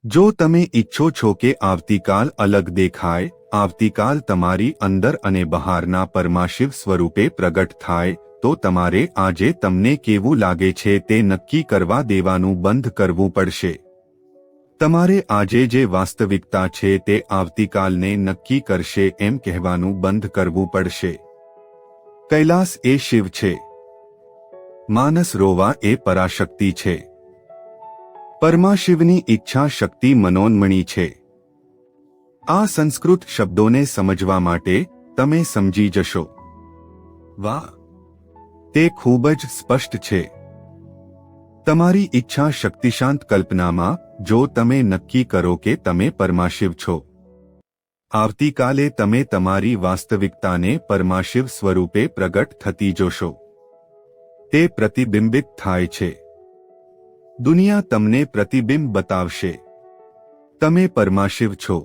જો તમે ઈચ્છો છો કે આવતીકાલ અલગ દેખાય, આવતીકાલ તમારી અંદર અને બહારના પરમાશિવ સ્વરૂપે પ્રગટ થાય, તો તમારે આજે તમને કેવું લાગે છે તે નક્કી કરવા દેવાનું બંધ કરવું પડશે. તમારે આજે જે વાસ્તવિકતા છે તે આવતીકાલને નક્કી કરશે એમ કહેવાનું બંધ કરવું પડશે. કૈલાસ એ શિવ છે. માનસ રોવા એ પરાશક્તિ છે. પરમાશિવની ઈચ્છા શક્તિ મનોન્મણી છે. આ સંસ્કૃત શબ્દોને સમજવા માટે તમે સમજી જશો. વાહ, તે ખૂબ જ સ્પષ્ટ છે. તમારી ઈચ્છા શક્તિશાંત કલ્પનામાં, જો તમે નક્કી કરો કે તમે પરમાશિવ છો, આવતીકાલે તમે તમારી વાસ્તવિકતાને પરમાશિવ સ્વરૂપે પ્રગટ થતી જોશો. તે પ્રતિબિંબિત થાય છે. દુનિયા તમને પ્રતિબિંબ બતાવશે. તમે પરમાશિવ છો.